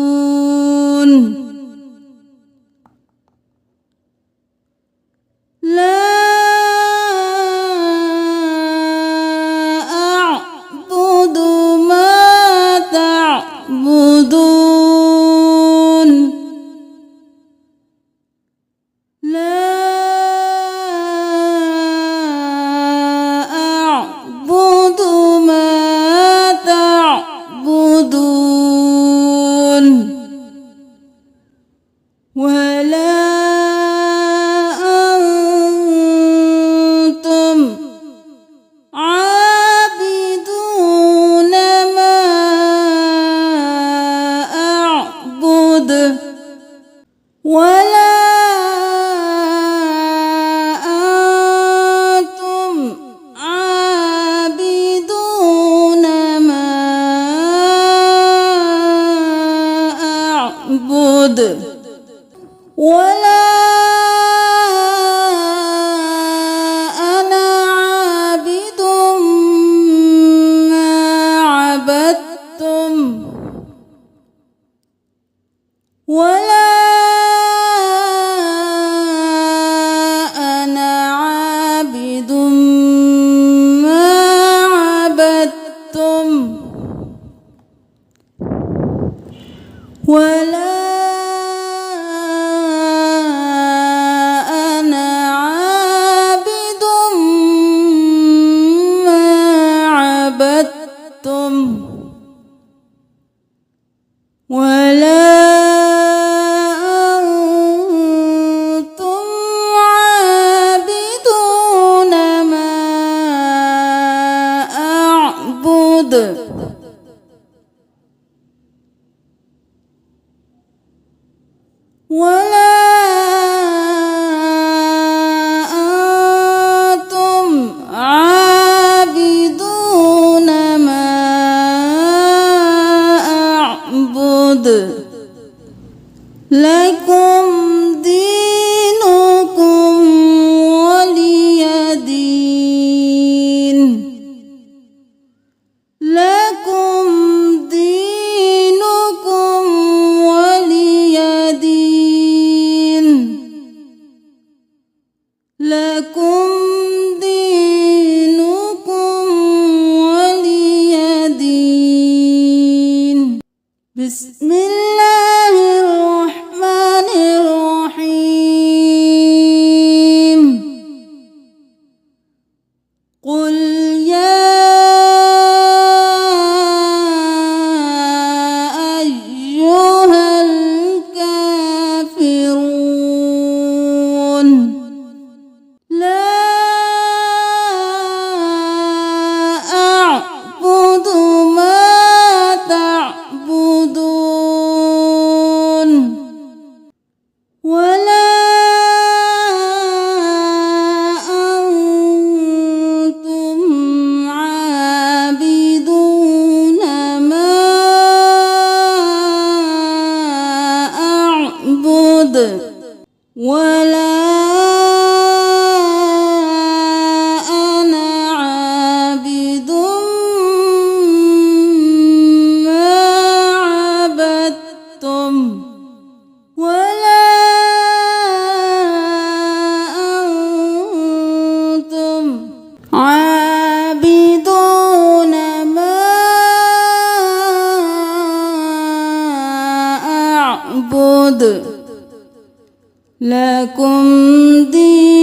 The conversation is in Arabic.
تعبدون لا أعبد ما تعبدون لا أعبد ما تعبدون ولا أنتم عابدون ما أعبد ولا أنتم عابدون ما أعبد ولا أنا عابد ما عبدتم ولا أنا عابد ما عبدتم ولا أنا عابد ما عبدتم ولا أنتم عابدون ما أعبد ولا أنتم عابدون ما أعبد لكم دينكم ولي دين لكم دينكم ولي دين لكم دينكم ولي دين بسم الله الرحمن الرحيم قل يا أيها الكافرون لا أعبد ما تعبدون ولا أنتم عابدون ما أعبد ولا أنا عابد ما عبدتم ولا أنتم عابدون ما أعبد لكم دين